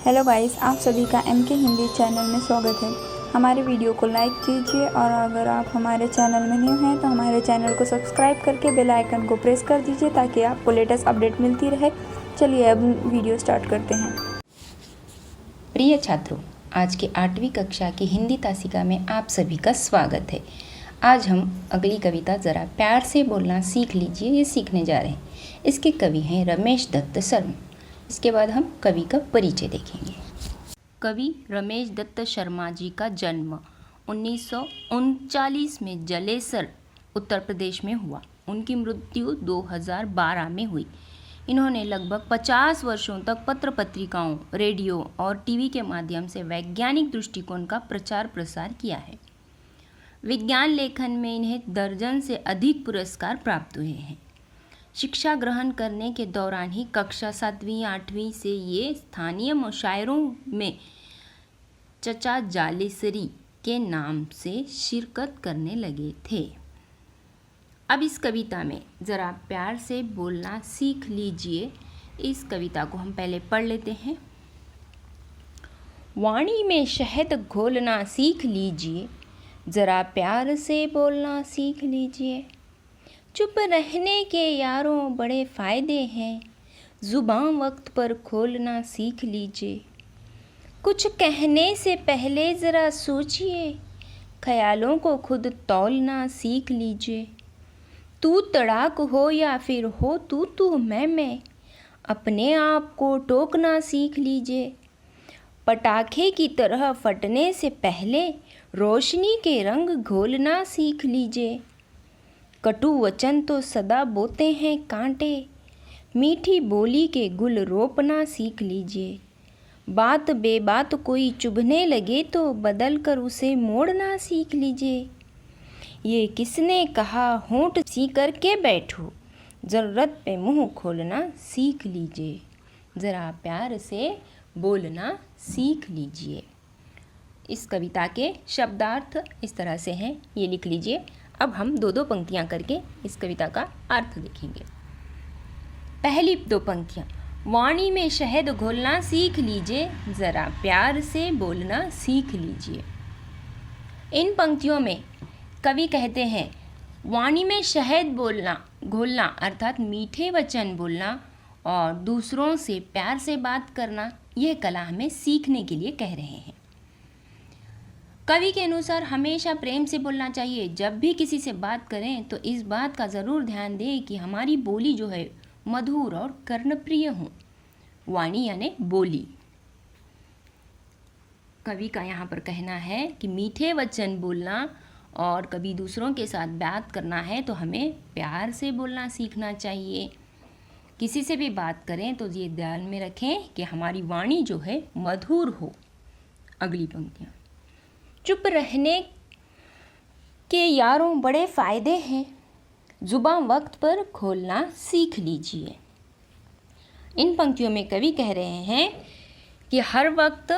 Hello guys, आप सभी का MK हिंदी चैनल में स्वागत है। हमारे वीडियो को लाइक कीजिए और अगर आप हमारे चैनल में न्यू हैं तो हमारे चैनल को सब्सक्राइब करके बेल आइकन को प्रेस कर दीजिए ताकि आपको लेटेस्ट अपडेट मिलती रहे। चलिए अब वीडियो स्टार्ट करते हैं। प्रिय छात्रों, आज के 8वीं कक्षा की हिंदी तासिका में आप सभी का स्वागत है। आज हम अगली कविता ज़रा प्यार से बोलना सीख लीजिए ये सीखने जा रहे हैं। इसके कवि हैं रमेश दत्त शर्मा। इसके बाद हम कवि का परिचय देखेंगे। कवि रमेश दत्त शर्मा जी का जन्म 1939 में जलेसर उत्तर प्रदेश में हुआ। उनकी मृत्यु 2012 में हुई। इन्होंने लगभग 50 वर्षों तक पत्र पत्रिकाओं, रेडियो और टीवी के माध्यम से वैज्ञानिक दृष्टिकोण का प्रचार प्रसार किया है। विज्ञान लेखन में इन्हें दर्जन से अधिक पुरस्कार प्राप्त हुए हैं। शिक्षा ग्रहण करने के दौरान ही कक्षा 7वीं 8वीं से ये स्थानीय मुशायरों में चचा जालेसरी के नाम से शिरकत करने लगे थे। अब इस कविता में ज़रा प्यार से बोलना सीख लीजिए। इस कविता को हम पहले पढ़ लेते हैं। वाणी में शहद घोलना सीख लीजिए, ज़रा प्यार से बोलना सीख लीजिए। चुप रहने के यारों बड़े फ़ायदे हैं, ज़ुबान वक्त पर खोलना सीख लीजिए। कुछ कहने से पहले ज़रा सोचिए, ख्यालों को खुद तौलना सीख लीजिए। तू तड़ाक हो या फिर हो तू मैं, अपने आप को टोकना सीख लीजिए। पटाखे की तरह फटने से पहले रोशनी के रंग घोलना सीख लीजिए। कटु वचन तो सदा बोते हैं कांटे, मीठी बोली के गुल रोपना सीख लीजिए। बात बेबात कोई चुभने लगे तो बदल कर उसे मोड़ना सीख लीजिए। ये किसने कहा होंठ सी करके बैठो, ज़रूरत पे मुंह खोलना सीख लीजिए। ज़रा प्यार से बोलना सीख लीजिए। इस कविता के शब्दार्थ इस तरह से हैं, ये लिख लीजिए। अब हम दो पंक्तियां करके इस कविता का अर्थ देखेंगे। पहली 2 पंक्तियां। वाणी में शहद घोलना सीख लीजिए, ज़रा प्यार से बोलना सीख लीजिए। इन पंक्तियों में कवि कहते हैं वाणी में शहद घोलना अर्थात मीठे वचन बोलना और दूसरों से प्यार से बात करना, यह कला हमें सीखने के लिए कह रहे हैं। कवि के अनुसार हमेशा प्रेम से बोलना चाहिए। जब भी किसी से बात करें तो इस बात का ज़रूर ध्यान दें कि हमारी बोली जो है मधुर और कर्णप्रिय हो। वाणी यानी बोली। कवि का यहाँ पर कहना है कि मीठे वचन बोलना और कभी दूसरों के साथ बात करना है तो हमें प्यार से बोलना सीखना चाहिए। किसी से भी बात करें तो ये ध्यान में रखें कि हमारी वाणी जो है मधुर हो। अगली पंक्तियाँ। चुप रहने के यारों बड़े फ़ायदे हैं, ज़ुबान वक्त पर खोलना सीख लीजिए। इन पंक्तियों में कवि कह रहे हैं कि हर वक्त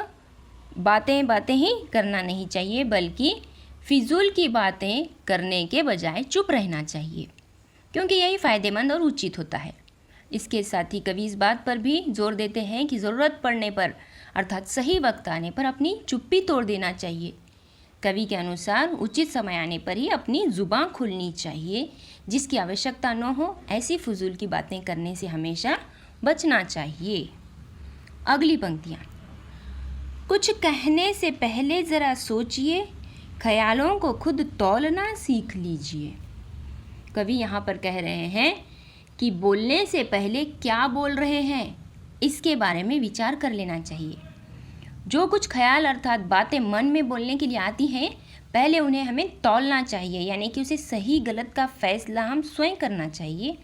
बातें ही करना नहीं चाहिए, बल्कि फिजूल की बातें करने के बजाय चुप रहना चाहिए, क्योंकि यही फ़ायदेमंद और उचित होता है। इसके साथ ही कवि इस बात पर भी जोर देते हैं कि ज़रूरत पड़ने पर अर्थात सही वक्त आने पर अपनी चुप्पी तोड़ देना चाहिए। कवि के अनुसार उचित समय आने पर ही अपनी ज़ुबान खुलनी चाहिए। जिसकी आवश्यकता न हो ऐसी फजूल की बातें करने से हमेशा बचना चाहिए। अगली पंक्तियाँ। कुछ कहने से पहले ज़रा सोचिए, ख्यालों को खुद तौलना सीख लीजिए। कवि यहाँ पर कह रहे हैं कि बोलने से पहले क्या बोल रहे हैं इसके बारे में विचार कर लेना चाहिए। जो कुछ ख्याल अर्थात बातें मन में बोलने के लिए आती हैं, पहले उन्हें हमें तौलना चाहिए, यानी कि उसे सही गलत का फैसला हम स्वयं करना चाहिए।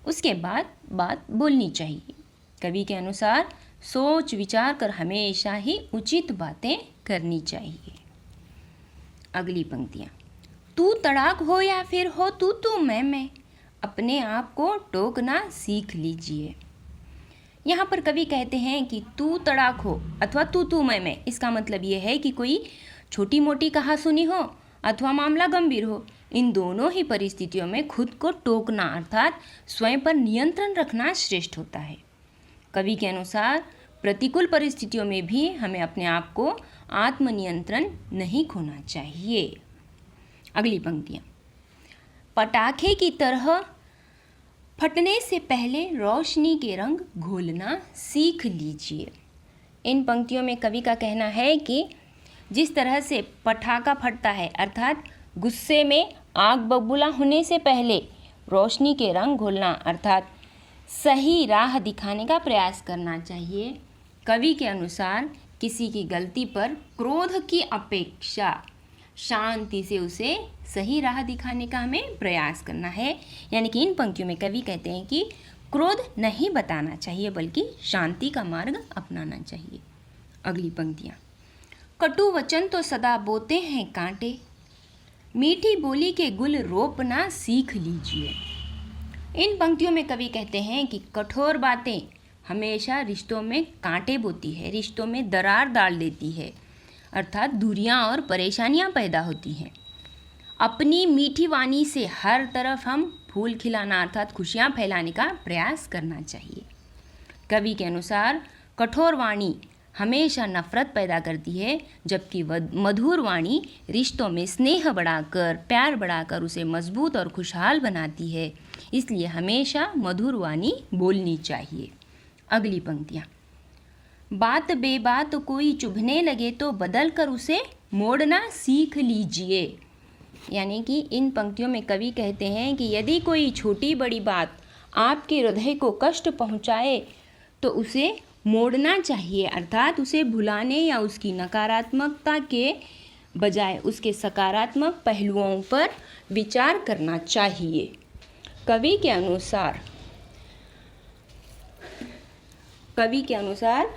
उसके बाद बात बोलनी चाहिए। कवि के अनुसार सोच विचार कर हमेशा ही उचित बातें करनी चाहिए। अगली पंक्तियाँ। तू तड़ाक हो या फिर हो तू मैं, अपने आप को टोकना सीख लीजिए। यहाँ पर कवि कहते हैं कि तू तड़ाक हो अथवा तू मैं, इसका मतलब ये है कि कोई छोटी मोटी कहासुनी हो अथवा मामला गंभीर हो, इन दोनों ही परिस्थितियों में खुद को टोकना अर्थात स्वयं पर नियंत्रण रखना श्रेष्ठ होता है। कवि के अनुसार प्रतिकूल परिस्थितियों में भी हमें अपने आप को आत्मनियंत्रण नहीं खोना चाहिए। अगली पंक्तियाँ। पटाखे की तरह फटने से पहले रोशनी के रंग घोलना सीख लीजिए। इन पंक्तियों में कवि का कहना है कि जिस तरह से पटाखा फटता है, अर्थात गुस्से में आग बबूला होने से पहले रोशनी के रंग घोलना अर्थात सही राह दिखाने का प्रयास करना चाहिए। कवि के अनुसार किसी की गलती पर क्रोध की अपेक्षा शांति से उसे सही राह दिखाने का हमें प्रयास करना है। यानी कि इन पंक्तियों में कवि कहते हैं कि क्रोध नहीं बताना चाहिए बल्कि शांति का मार्ग अपनाना चाहिए। अगली पंक्तियाँ। कटु वचन तो सदा बोते हैं कांटे, मीठी बोली के गुल रोपना सीख लीजिए। इन पंक्तियों में कवि कहते हैं कि कठोर बातें हमेशा रिश्तों में कांटे बोती है, रिश्तों में दरार डाल देती है, अर्थात दूरियां और परेशानियां पैदा होती हैं। अपनी मीठी वाणी से हर तरफ हम फूल खिलाना अर्थात खुशियां फैलाने का प्रयास करना चाहिए। कवि के अनुसार कठोर वाणी हमेशा नफरत पैदा करती है, जबकि मधुर वाणी रिश्तों में स्नेह बढ़ाकर, प्यार बढ़ाकर उसे मजबूत और खुशहाल बनाती है। इसलिए हमेशा मधुर वाणी बोलनी चाहिए। अगली पंक्तियाँ। बात बेबात कोई चुभने लगे तो बदल कर उसे मोड़ना सीख लीजिए। यानी कि इन पंक्तियों में कवि कहते हैं कि यदि कोई छोटी बड़ी बात आपके हृदय को कष्ट पहुँचाए तो उसे मोड़ना चाहिए, अर्थात उसे भुलाने या उसकी नकारात्मकता के बजाय उसके सकारात्मक पहलुओं पर विचार करना चाहिए। कवि के अनुसार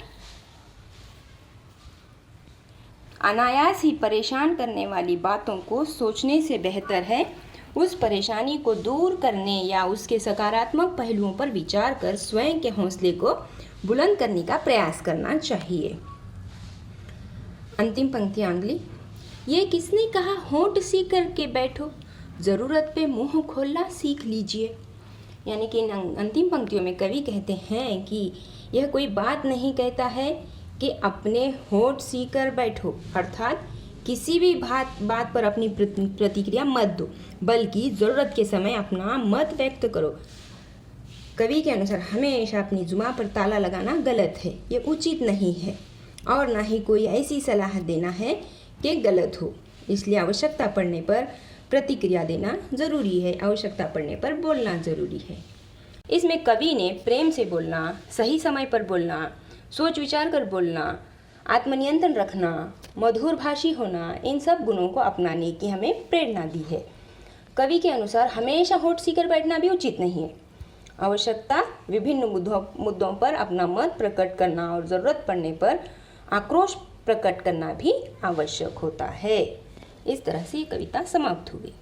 अनायास ही परेशान करने वाली बातों को सोचने से बेहतर है उस परेशानी को दूर करने या उसके सकारात्मक पहलुओं पर विचार कर स्वयं के हौसले को बुलंद करने का प्रयास करना चाहिए। अंतिम पंक्तियाँ अगली। ये किसने कहा होंठ सी करके बैठो, ज़रूरत पे मुंह खोलना सीख लीजिए। यानी कि अंतिम पंक्तियों में कवि कहते हैं कि यह कोई बात नहीं कहता है कि अपने होंठ सी कर बैठो, अर्थात किसी भी बात पर अपनी प्रतिक्रिया मत दो, बल्कि ज़रूरत के समय अपना मत व्यक्त करो। कवि के अनुसार हमेशा अपनी जुबान पर ताला लगाना गलत है, ये उचित नहीं है और ना ही कोई ऐसी सलाह देना है कि गलत हो। इसलिए आवश्यकता पड़ने पर प्रतिक्रिया देना ज़रूरी है, आवश्यकता पड़ने पर बोलना ज़रूरी है। इसमें कवि ने प्रेम से बोलना, सही समय पर बोलना, सोच विचार कर बोलना, आत्मनियंत्रण रखना, मधुर भाषी होना, इन सब गुणों को अपनाने की हमें प्रेरणा दी है। कवि के अनुसार हमेशा होठ सीकर बैठना भी उचित नहीं है। आवश्यकता विभिन्न मुद्दों पर अपना मत प्रकट करना और ज़रूरत पड़ने पर आक्रोश प्रकट करना भी आवश्यक होता है। इस तरह से ये कविता समाप्त हो गई।